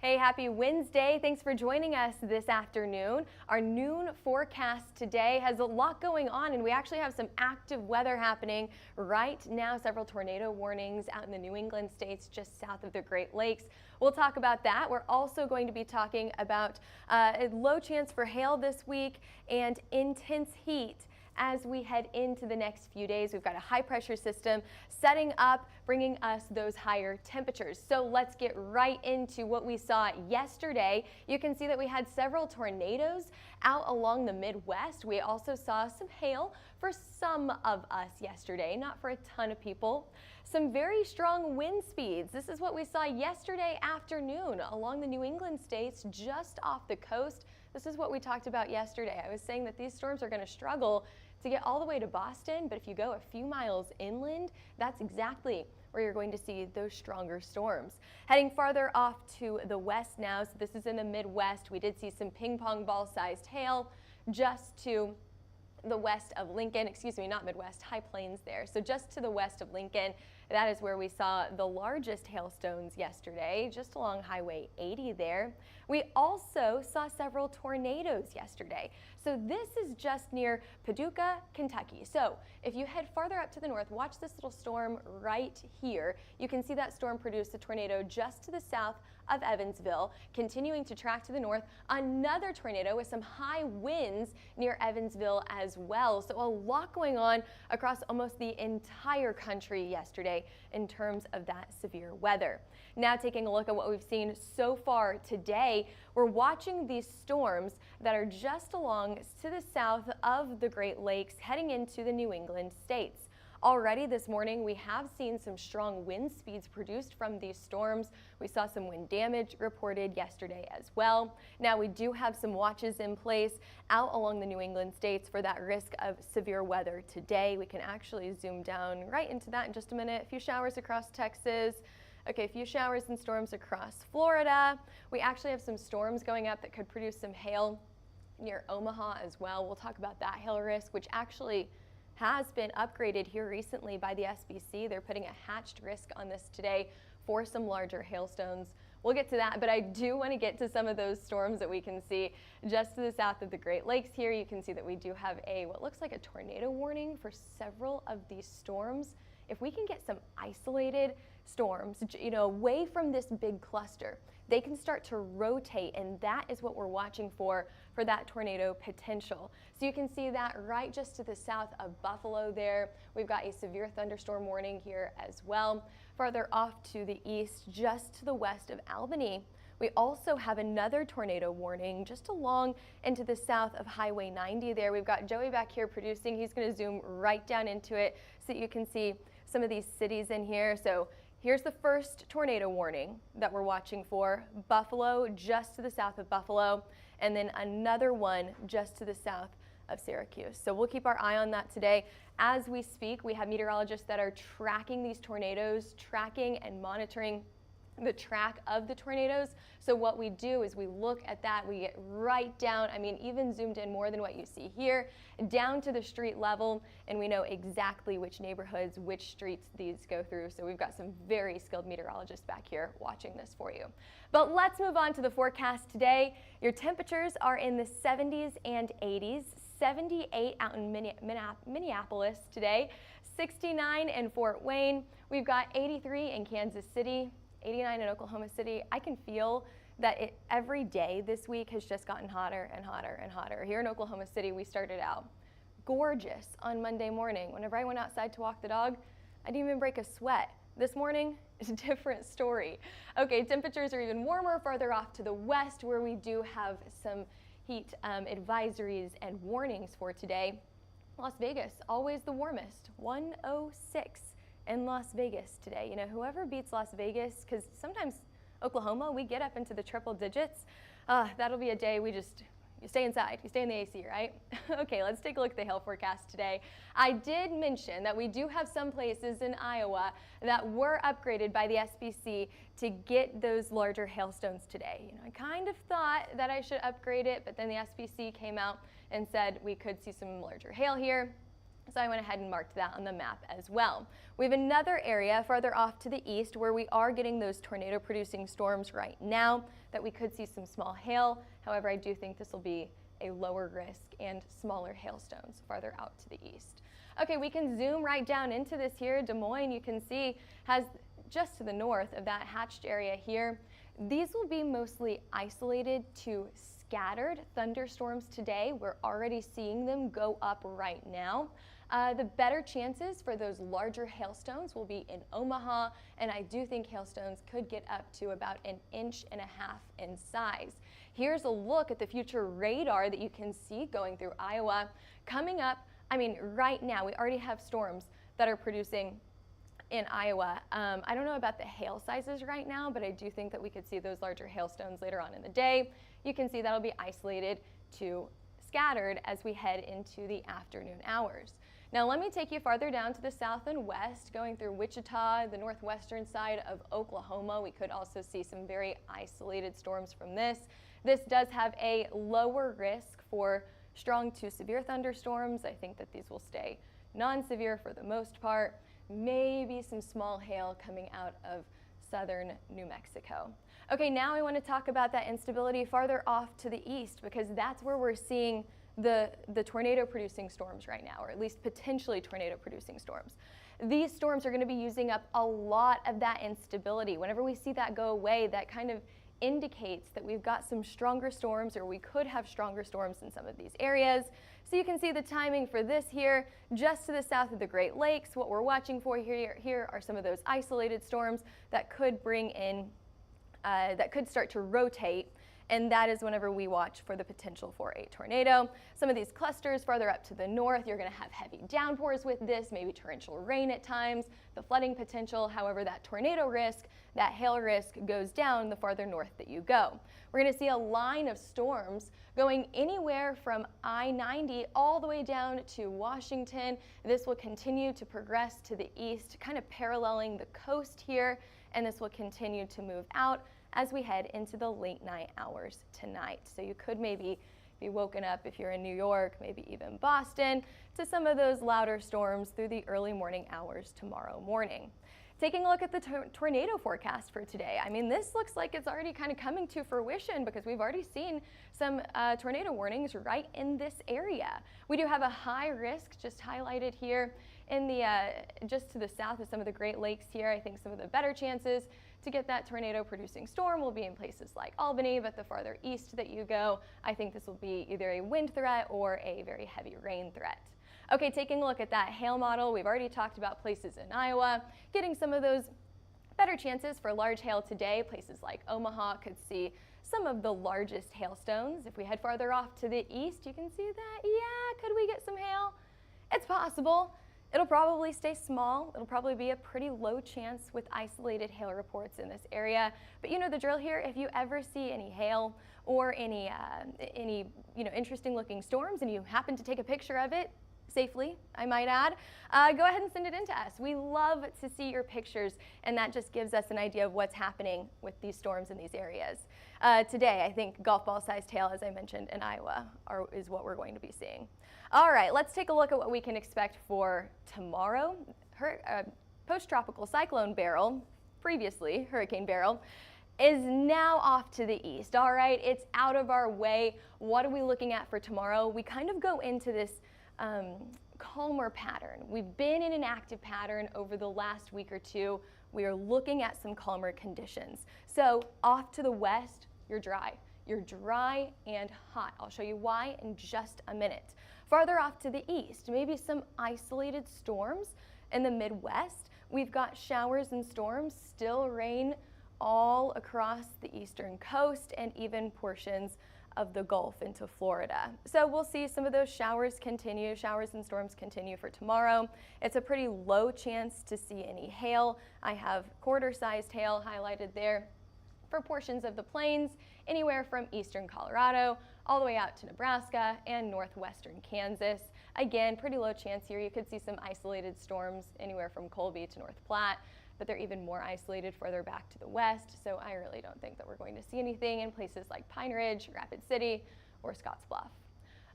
Hey, happy Wednesday. Thanks for joining us this afternoon. Our noon forecast today has a lot going on, and we actually have some active weather happening right now. Several tornado warnings out in the New England states just south of the Great Lakes. We'll talk about that. We're also going to be talking about a low chance for hail this week and intense heat. As we head into the next few days, we've got a high pressure system setting up, bringing us those higher temperatures. So let's get right into what we saw yesterday. You can see that we had several tornadoes out along the Midwest. We also saw some hail for some of us yesterday, not for a ton of people. Some very strong wind speeds. This is what we saw yesterday afternoon along the New England states just off the coast. This is what we talked about yesterday. I was saying that these storms are going to struggle to get all the way to Boston, but if you go a few miles inland, that's exactly where you're going to see those stronger storms. Heading farther off to the west now, so this is in the Midwest, we did see some ping pong ball sized hail just to the west of Lincoln, excuse me, not Midwest, High Plains there. So just to the west of Lincoln, that is where we saw the largest hailstones yesterday, just along Highway 80 there. We also saw several tornadoes yesterday. So this is just near Paducah, Kentucky. So if you head farther up to the north, watch this little storm right here. You can see that storm produce a tornado just to the south of Evansville. Continuing to track to the north, another tornado with some high winds near Evansville as well. So a lot going on across almost the entire country yesterday in terms of that severe weather. Now taking a look at what we've seen so far today, we're watching these storms that are just along to the south of the Great Lakes heading into the New England states. Already this morning, we have seen some strong wind speeds produced from these storms. We saw some wind damage reported yesterday as well. Now we do have some watches in place out along the New England states for that risk of severe weather today. We can actually zoom down right into that in just a minute. A few showers across Texas. Okay, a few showers and storms across Florida. We actually have some storms going up that could produce some hail near Omaha as well. We'll talk about that hail risk, which actually has been upgraded here recently by the SBC. They're putting a hatched risk on this today for some larger hailstones. We'll get to that, but I do want to get to some of those storms that we can see just to the south of the Great Lakes here. You can see that we do have what looks like a tornado warning for several of these storms. If we can get some isolated storms, away from this big cluster, they can start to rotate, and that is what we're watching for that tornado potential. So you can see that right just to the south of Buffalo there. We've got a severe thunderstorm warning here as well. Farther off to the east, just to the west of Albany, we also have another tornado warning just along into the south of Highway 90 there. We've got Joey back here producing. He's going to zoom right down into it so that you can see some of these cities in here. So here's the first tornado warning that we're watching for. Buffalo, just to the south of Buffalo, and then another one just to the south of Syracuse. So we'll keep our eye on that today. As we speak, we have meteorologists that are tracking these tornadoes, tracking and monitoring the track of the tornadoes. So what we do is we look at that, we get right down, even zoomed in more than what you see here, down to the street level, and we know exactly which neighborhoods, which streets these go through. So we've got some very skilled meteorologists back here watching this for you. But let's move on to the forecast today. Your temperatures are in the 70s and 80s, 78 out in Minneapolis today, 69 in Fort Wayne. We've got 83 in Kansas City, 89 in Oklahoma City. I can feel that every day this week has just gotten hotter and hotter and hotter. Here in Oklahoma City, we started out gorgeous on Monday morning. Whenever I went outside to walk the dog, I didn't even break a sweat. This morning, it's a different story. Okay, temperatures are even warmer farther off to the west, where we do have some heat advisories and warnings for today. Las Vegas, always the warmest, 106 in Las Vegas today. Whoever beats Las Vegas, because sometimes Oklahoma, we get up into the triple digits. That'll be a day you stay inside, you stay in the AC, right? Okay, let's take a look at the hail forecast today. I did mention that we do have some places in Iowa that were upgraded by the SBC to get those larger hailstones today. I kind of thought that I should upgrade it, but then the SBC came out and said we could see some larger hail here. So I went ahead and marked that on the map as well. We have another area farther off to the east where we are getting those tornado producing storms right now that we could see some small hail. However, I do think this will be a lower risk and smaller hailstones farther out to the east. Okay, we can zoom right down into this here. Des Moines, you can see, has just to the north of that hatched area here. These will be mostly isolated to scattered thunderstorms today. We're already seeing them go up right now. The better chances for those larger hailstones will be in Omaha, and I do think hailstones could get up to about 1.5 inches in size. Here's a look at the future radar that you can see going through Iowa. Coming up, I mean, right now, we already have storms that are producing in Iowa. I don't know about the hail sizes right now, but I do think that we could see those larger hailstones later on in the day. You can see that'll be isolated to scattered as we head into the afternoon hours. Now let me take you farther down to the south and west, going through Wichita, the northwestern side of Oklahoma. We could also see some very isolated storms from this. This does have a lower risk for strong to severe thunderstorms. I think that these will stay non-severe for the most part. Maybe some small hail coming out of southern New Mexico. Okay, now I want to talk about that instability farther off to the east, because that's where we're seeing the tornado producing storms right now, or at least potentially tornado producing storms. These storms are going to be using up a lot of that instability. Whenever we see that go away, that kind of indicates that we've got some stronger storms, or we could have stronger storms in some of these areas. So you can see the timing for this here, just to the south of the Great Lakes. What we're watching for here are some of those isolated storms that could bring in, that could start to rotate. And that is whenever we watch for the potential for a tornado. Some of these clusters farther up to the north, you're going to have heavy downpours with this, maybe torrential rain at times, the flooding potential. However, that tornado risk, that hail risk goes down the farther north that you go. We're going to see a line of storms going anywhere from I-90 all the way down to Washington. This will continue to progress to the east, kind of paralleling the coast here, and this will continue to move out as we head into the late night hours tonight. So you could maybe be woken up if you're in New York, maybe even Boston, to some of those louder storms through the early morning hours tomorrow morning. Taking a look at the tornado forecast for today. I mean, this looks like it's already kind of coming to fruition, because we've already seen some tornado warnings right in this area. We do have a high risk just highlighted here in the just to the south of some of the Great Lakes here. I think some of the better chances to get that tornado producing storm will be in places like Albany, but the farther east that you go, I think this will be either a wind threat or a very heavy rain threat. Okay, taking a look at that hail model, we've already talked about places in Iowa getting some of those better chances for large hail today. Places like Omaha could see some of the largest hailstones. If we head farther off to the east, you can see that, yeah, could we get some hail? It's possible. It'll probably stay small. It'll probably be a pretty low chance with isolated hail reports in this area. But you know the drill here. If you ever see any hail or any interesting looking storms and you happen to take a picture of it, safely, I might add, go ahead and send it in to us. We love to see your pictures, and that just gives us an idea of what's happening with these storms in these areas. Today, I think golf ball sized hail, as I mentioned, in Iowa is what we're going to be seeing. All right, let's take a look at what we can expect for tomorrow. Post-tropical cyclone Beryl, previously Hurricane Beryl, is now off to the east. All right, it's out of our way. What are we looking at for tomorrow? We kind of go into this calmer pattern. We've been in an active pattern over the last week or two. We are looking at some calmer conditions. So off to the west, you're dry. You're dry and hot. I'll show you why in just a minute. Farther off to the east, maybe some isolated storms in the Midwest. We've got showers and storms, still rain all across the eastern coast and even portions of the Gulf into Florida. So we'll see some of those showers and storms continue for tomorrow. It's a pretty low chance to see any hail. I have quarter-sized hail highlighted there for portions of the plains, anywhere from eastern Colorado all the way out to Nebraska and northwestern Kansas. Again, pretty low chance here. You could see some isolated storms anywhere from Colby to North Platte, but they're even more isolated further back to the west, so I really don't think that we're going to see anything in places like Pine Ridge, Rapid City, or Scottsbluff.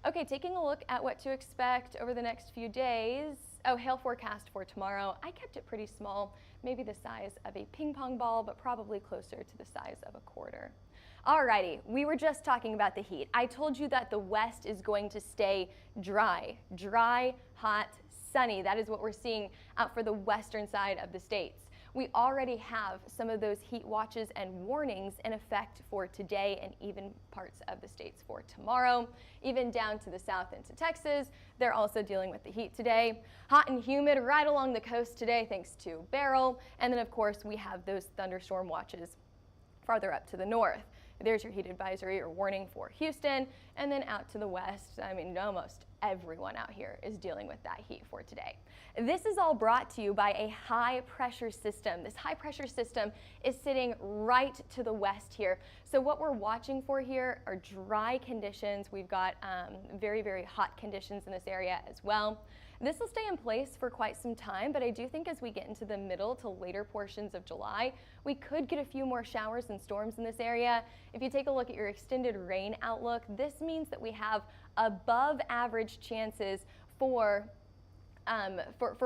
Okay, taking a look at what to expect over the next few days. Oh, hail forecast for tomorrow. I kept it pretty small, maybe the size of a ping pong ball, but probably closer to the size of a quarter. Alrighty, we were just talking about the heat. I told you that the west is going to stay dry, hot, sunny. That is what we're seeing out for the western side of the states. We already have some of those heat watches and warnings in effect for today and even parts of the states for tomorrow. Even down to the south into Texas, they're also dealing with the heat today. Hot and humid right along the coast today thanks to Beryl. And then of course we have those thunderstorm watches farther up to the north. There's your heat advisory or warning for Houston, and then out to the west, I mean, almost everyone out here is dealing with that heat for today. This is all brought to you by a high pressure system. This high pressure system is sitting right to the west here. So what we're watching for here are dry conditions. We've got very, very hot conditions in this area as well. This will stay in place for quite some time, but I do think as we get into the middle to later portions of July, we could get a few more showers and storms in this area. If you take a look at your extended rain outlook, this means that we have above average chances for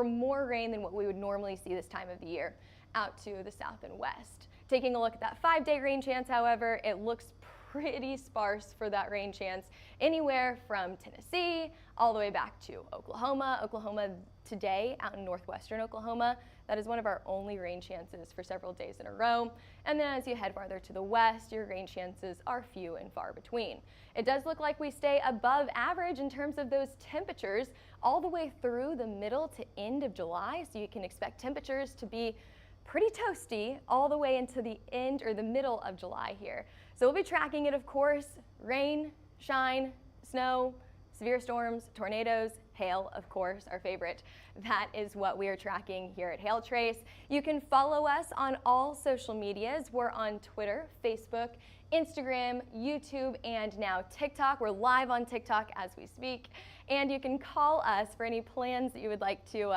more rain than what we would normally see this time of the year out to the south and west. Taking a look at that 5-day rain chance, however, it looks pretty sparse for that rain chance, anywhere from Tennessee all the way back to Oklahoma. Oklahoma today, out in northwestern Oklahoma, that is one of our only rain chances for several days in a row. And then as you head farther to the west, your rain chances are few and far between. It does look like we stay above average in terms of those temperatures all the way through the middle to end of July, so you can expect temperatures to be pretty toasty all the way into the end or the middle of July here. So we'll be tracking it, of course, rain, shine, snow, severe storms, tornadoes, hail, of course, our favorite. That is what we are tracking here at Hail Trace. You can follow us on all social medias. We're on Twitter, Facebook, Instagram, YouTube, and now TikTok. We're live on TikTok as we speak. And you can call us for any plans that you would like to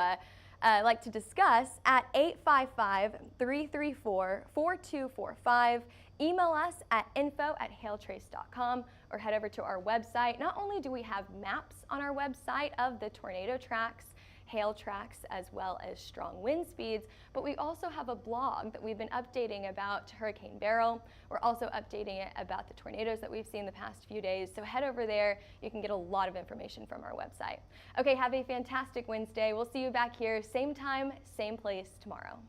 discuss at 855-334-4245. Email us at info@hailtrace.com or head over to our website. Not only do we have maps on our website of the tornado tracks, hail tracks, as well as strong wind speeds, but we also have a blog that we've been updating about Hurricane Beryl. We're also updating it about the tornadoes that we've seen the past few days. So head over there. You can get a lot of information from our website. Okay, have a fantastic Wednesday. We'll see you back here, same time, same place tomorrow.